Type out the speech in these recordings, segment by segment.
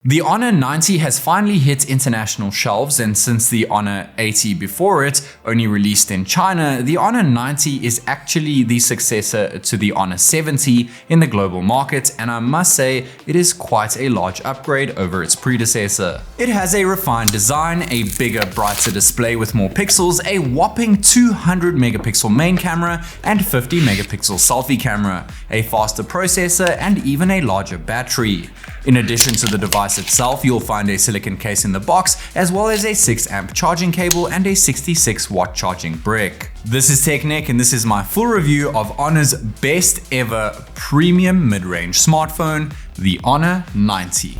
The Honor 90 has finally hit international shelves, and since the Honor 80 before it only released in China, the Honor 90 is actually the successor to the Honor 70 in the global market, and I must say it is quite a large upgrade over its predecessor. It has a refined design, a bigger, brighter display with more pixels, a whopping 200 megapixel main camera and 50 megapixel selfie camera, a faster processor, and even a larger battery. In addition to the device itself, you'll find a silicon case in the box, as well as a 6 amp charging cable and a 66 watt charging brick. This is TechNick, and this is my full review of Honor's best ever premium mid-range smartphone, the Honor 90.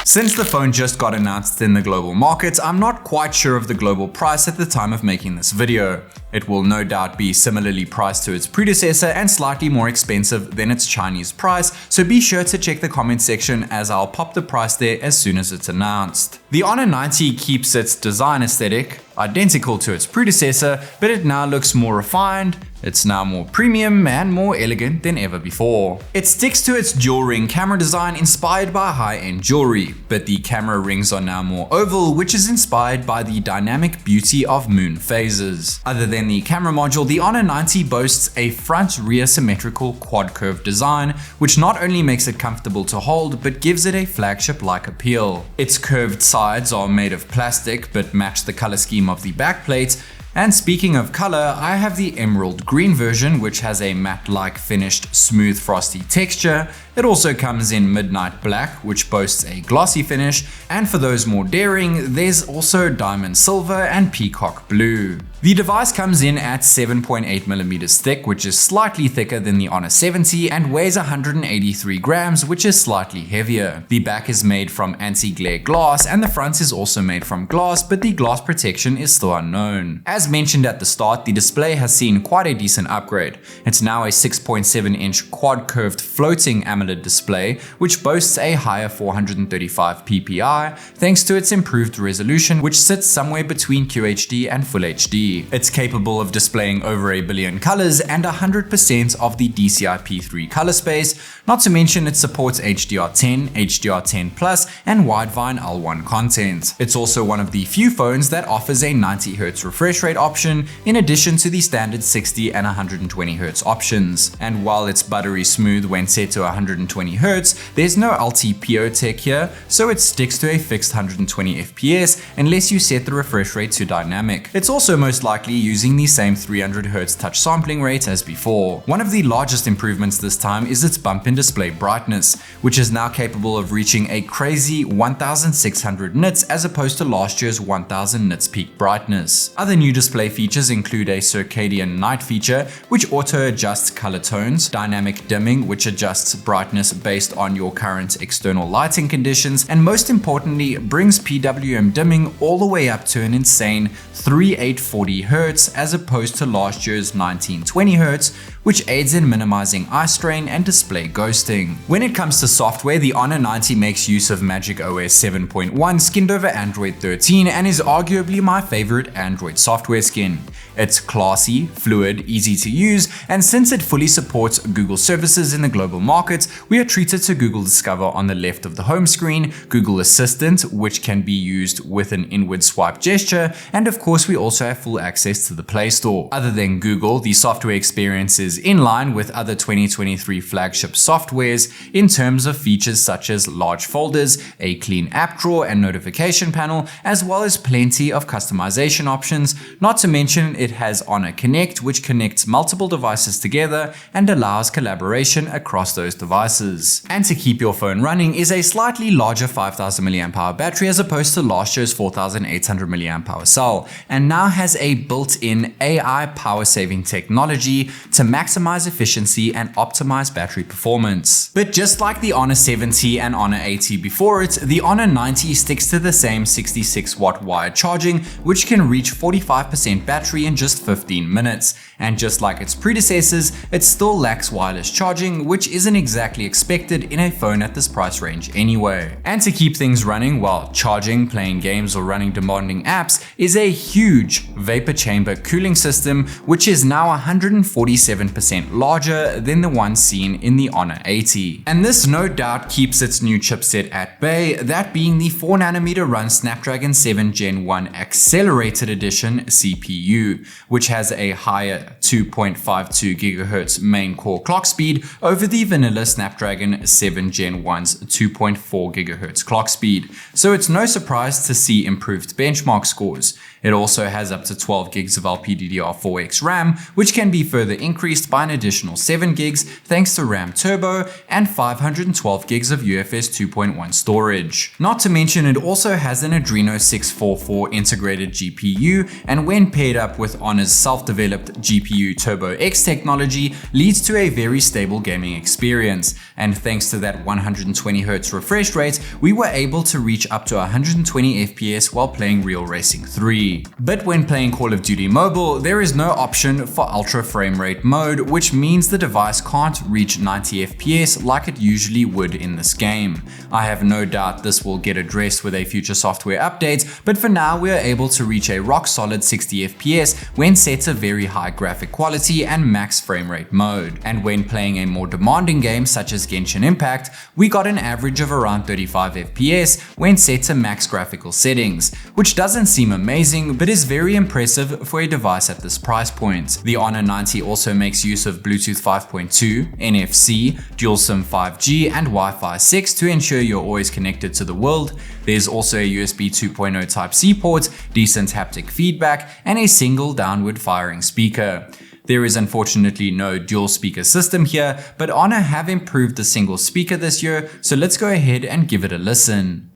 Since the phone just got announced in the global market, I'm not quite sure of the global price at the time of making this video. It will no doubt be similarly priced to its predecessor and slightly more expensive than its Chinese price, so be sure to check the comment section as I'll pop the price there as soon as it's announced. The Honor 90 keeps its design aesthetic identical to its predecessor, but it now looks more refined. It's now more premium and more elegant than ever before. It sticks to its dual ring camera design inspired by high-end jewelry, but the camera rings are now more oval, which is inspired by the dynamic beauty of moon phases. Other than the camera module, the Honor 90 boasts a front-rear symmetrical quad-curve design, which not only makes it comfortable to hold, but gives it a flagship-like appeal. Its curved sides are made of plastic, but match the color scheme of the backplate. And speaking of color, I have the emerald green version, which has a matte-like finished smooth frosty texture. It also comes in midnight black, which boasts a glossy finish, and for those more daring, there's also diamond silver and peacock blue. The device comes in at 7.8mm thick, which is slightly thicker than the Honor 70 and weighs 183 grams, which is slightly heavier. The back is made from anti-glare glass and the front is also made from glass, but the glass protection is still unknown. As mentioned at the start, the display has seen quite a decent upgrade. It's now a 6.7-inch quad-curved floating AMOLED display, which boasts a higher 435 ppi thanks to its improved resolution, which sits somewhere between QHD and Full HD. It's capable of displaying over 1 billion colors and 100% of the DCI-P3 color space, not to mention it supports HDR10, HDR10+, and Widevine L1 content. It's also one of the few phones that offers a 90Hz refresh rate option in addition to the standard 60 and 120Hz options. And while it's buttery smooth when set to 120Hz, there's no LTPO tech here, so it sticks to a fixed 120 FPS unless you set the refresh rate to dynamic. It's also most likely using the same 300Hz touch sampling rate as before. One of the largest improvements this time is its bump in display brightness, which is now capable of reaching a crazy 1600 nits as opposed to last year's 1000 nits peak brightness. Other new display features include a circadian night feature, which auto-adjusts color tones, dynamic dimming, which adjusts brightness based on your current external lighting conditions, and most importantly, brings PWM dimming all the way up to an insane 3840 Hz as opposed to last year's 1920 Hz, which aids in minimizing eye strain and display ghosting. When it comes to software, the Honor 90 makes use of MagicOS 7.1 skinned over Android 13 and is arguably my favorite Android software skin. It's classy, fluid, easy to use, and since it fully supports Google services in the global market, we are treated to Google Discover on the left of the home screen, Google Assistant, which can be used with an inward swipe gesture, and of course we also have full access to the Play Store. Other than Google, the software experience is in line with other 2023 flagship softwares in terms of features such as large folders, a clean app drawer and notification panel, as well as plenty of customization options, not to mention it has Honor Connect, which connects multiple devices together and allows collaboration across those devices. And to keep your phone running is a slightly larger 5000 mAh battery as opposed to last year's 4800 mAh cell, and now has a built-in AI power saving technology to maximize efficiency and optimize battery performance. But just like the Honor 70 and Honor 80 before it, the Honor 90 sticks to the same 66 watt wired charging, which can reach 45% battery in in just 15 minutes, and just like its predecessors, it still lacks wireless charging, which isn't exactly expected in a phone at this price range anyway. And to keep things running while charging, playing games, or running demanding apps is a huge vapor chamber cooling system, which is now 147% larger than the one seen in the Honor 80. And this no doubt keeps its new chipset at bay, that being the 4nm run Snapdragon 7 Gen 1 Accelerated Edition CPU, which has a higher 2.52 GHz main core clock speed over the vanilla Snapdragon 7 Gen 1's 2.4 GHz clock speed. So it's no surprise to see improved benchmark scores. It also has up to 12 gigs of LPDDR4X RAM, which can be further increased by an additional 7 gigs thanks to RAM Turbo, and 512 gigs of UFS 2.1 storage. Not to mention, it also has an Adreno 644 integrated GPU, and when paired up with Honor's self-developed GPU Turbo X technology, leads to a very stable gaming experience. And thanks to that 120Hz refresh rate, we were able to reach up to 120 FPS while playing Real Racing 3. But when playing Call of Duty Mobile, there is no option for ultra frame rate mode, which means the device can't reach 90 FPS like it usually would in this game. I have no doubt this will get addressed with a future software update, but for now we are able to reach a rock solid 60 FPS when set to very high graphic quality and max frame rate mode. And when playing a more demanding game such as Genshin Impact, we got an average of around 35 FPS when set to max graphical settings, which doesn't seem amazing but is very impressive for a device at this price point. The Honor 90 also makes use of Bluetooth 5.2, NFC, dual SIM 5G and Wi-Fi 6 to ensure you're always connected to the world. There's also a USB 2.0 Type-C port, decent haptic feedback, and a single downward firing speaker. There is unfortunately no dual speaker system here, but Honor have improved the single speaker this year, so let's go ahead and give it a listen.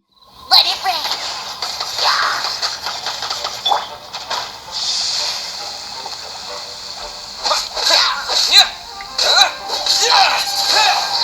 Let it ring.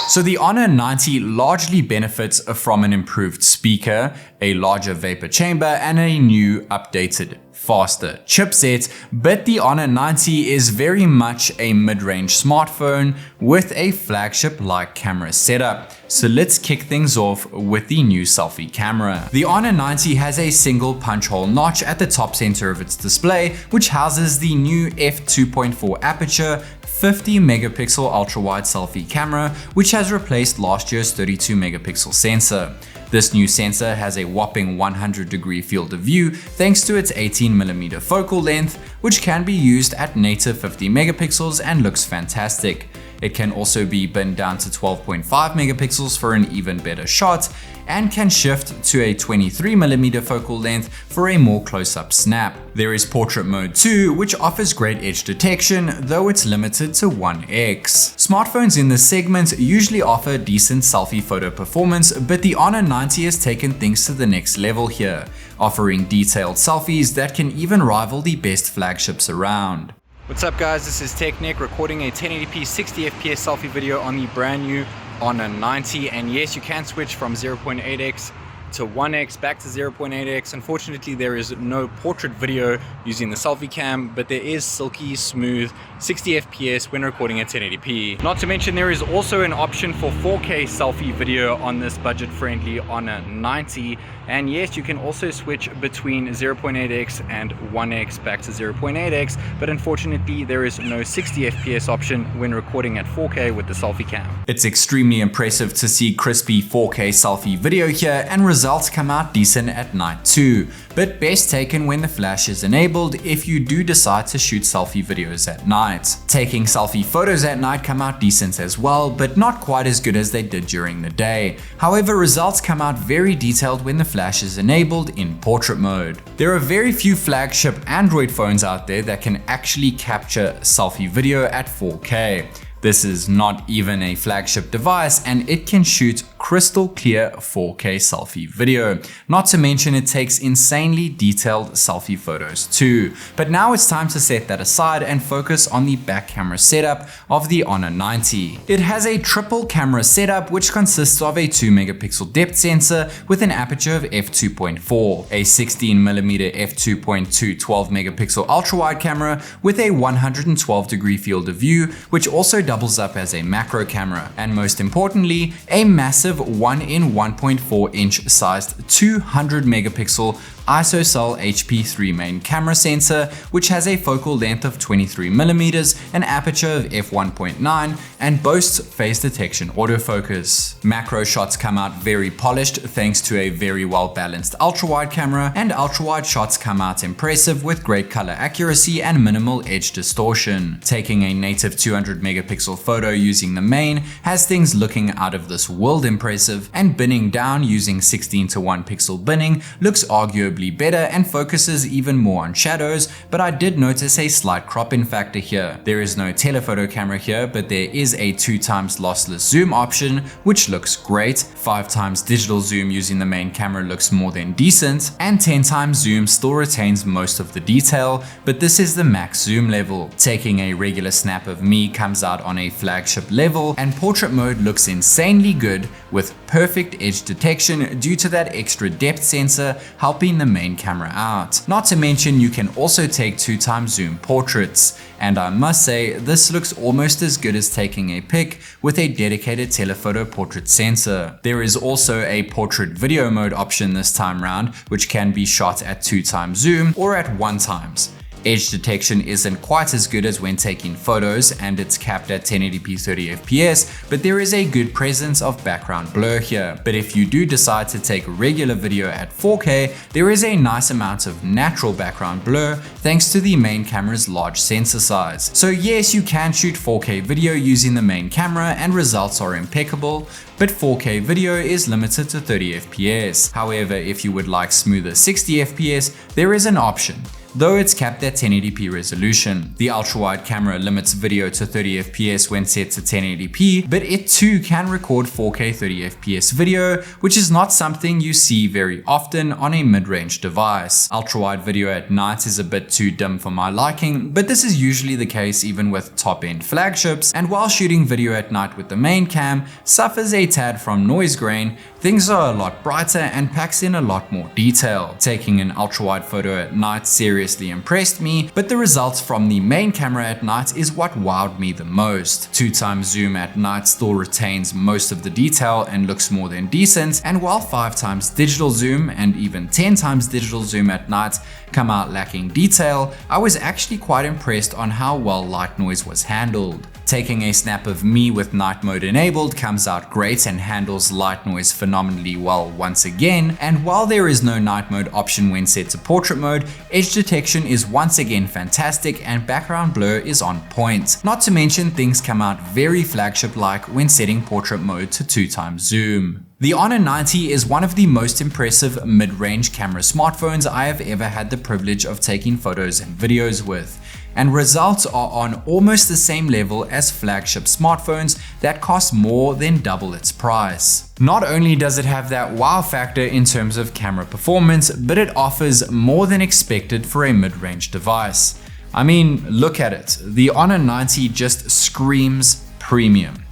So the Honor 90 largely benefits from an improved speaker, a larger vapor chamber, and a new updated faster chipset, but the Honor 90 is very much a mid-range smartphone with a flagship-like camera setup. So let's kick things off with the new selfie camera. The Honor 90 has a single punch hole notch at the top center of its display, which houses the new f2.4 aperture 50 megapixel ultra-wide selfie camera, which has replaced last year's 32 megapixel sensor. This new sensor has a whopping 100-degree field of view thanks to its 18mm focal length, which can be used at native 50 megapixels and looks fantastic. It can also be binned down to 12.5 megapixels for an even better shot, and can shift to a 23mm focal length for a more close-up snap. There is portrait mode too, which offers great edge detection, though it's limited to 1x. Smartphones in this segment usually offer decent selfie photo performance, but the Honor 90 has taken things to the next level here, offering detailed selfies that can even rival the best flagships around. What's up guys, this is TechNick recording a 1080p 60fps selfie video on the brand new Honor 90, and yes, you can switch from 0.8x to 1x back to 0.8x. Unfortunately, there is no portrait video using the selfie cam, but there is silky smooth 60 fps when recording at 1080p. Not to mention, there is also an option for 4K selfie video on this budget friendly Honor 90, and yes, you can also switch between 0.8x and 1x back to 0.8x, but unfortunately there is no 60 fps option when recording at 4K with the selfie cam. It's extremely impressive to see crispy 4K selfie video here, and results come out decent at night too, but best taken when the flash is enabled if you do decide to shoot selfie videos at night. Taking selfie photos at night come out decent as well, but not quite as good as they did during the day. However, results come out very detailed when the flash is enabled in portrait mode. There are very few flagship Android phones out there that can actually capture selfie video at 4K. This is not even a flagship device, and it can shoot crystal clear 4K selfie video. Not to mention it takes insanely detailed selfie photos too. But now it's time to set that aside and focus on the back camera setup of the Honor 90. It has a triple camera setup which consists of a 2 megapixel depth sensor with an aperture of f2.4, a 16mm f2.2 12 megapixel ultra-wide camera with a 112 degree field of view, which also doubles up as a macro camera, and most importantly, a massive 1 in 1.4 inch sized 200 megapixel ISOCELL HP3 main camera sensor, which has a focal length of 23mm, an aperture of f1.9, and boasts phase detection autofocus. Macro shots come out very polished thanks to a very well balanced ultra-wide camera, and ultra-wide shots come out impressive with great color accuracy and minimal edge distortion. Taking a native 200 megapixel photo using the main has things looking out of this world impressive, and binning down using 16:1 pixel binning looks arguably better and focuses even more on shadows, but I did notice a slight crop-in factor here. There is no telephoto camera here, but there is a 2x lossless zoom option, which looks great. 5x digital zoom using the main camera looks more than decent, and 10x zoom still retains most of the detail, but this is the max zoom level. Taking a regular snap of me comes out on a flagship level, and portrait mode looks insanely good with perfect edge detection due to that extra depth sensor helping the main camera out. Not to mention you can also take 2x zoom portraits, and I must say this looks almost as good as taking a pic with a dedicated telephoto portrait sensor. There is also a portrait video mode option this time round, which can be shot at 2x zoom or at 1x. Edge detection isn't quite as good as when taking photos, and it's capped at 1080p 30 fps, but there is a good presence of background blur here. But if you do decide to take regular video at 4K, there is a nice amount of natural background blur thanks to the main camera's large sensor size. So yes, you can shoot 4K video using the main camera and results are impeccable, but 4K video is limited to 30 fps. However, if you would like smoother 60 fps, there is an option, though it's capped at 1080p resolution. The ultra-wide camera limits video to 30 fps when set to 1080p, but it too can record 4K 30 fps video, which is not something you see very often on a mid-range device. Ultra-wide video at night is a bit too dim for my liking, but this is usually the case even with top-end flagships, and while shooting video at night with the main cam suffers a tad from noise grain, things are a lot brighter and packs in a lot more detail. Taking an ultra-wide photo at night seriously impressed me, but the results from the main camera at night is what wowed me the most. 2x zoom at night still retains most of the detail and looks more than decent, and while 5x digital zoom and even 10x digital zoom at night come out lacking detail, I was actually quite impressed on how well light noise was handled. Taking a snap of me with night mode enabled comes out great and handles light noise phenomenally well once again, and while there is no night mode option when set to portrait mode, edge detection is once again fantastic and background blur is on point. Not to mention things come out very flagship-like when setting portrait mode to 2x zoom. The Honor 90 is one of the most impressive mid-range camera smartphones I have ever had the privilege of taking photos and videos with, and results are on almost the same level as flagship smartphones that cost more than double its price. Not only does it have that wow factor in terms of camera performance, but it offers more than expected for a mid-range device. I mean, look at it. The Honor 90 just screams premium.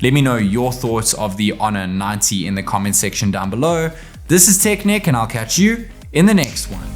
Let me know your thoughts of the Honor 90 in the comment section down below. This is TechNick, and I'll catch you in the next one.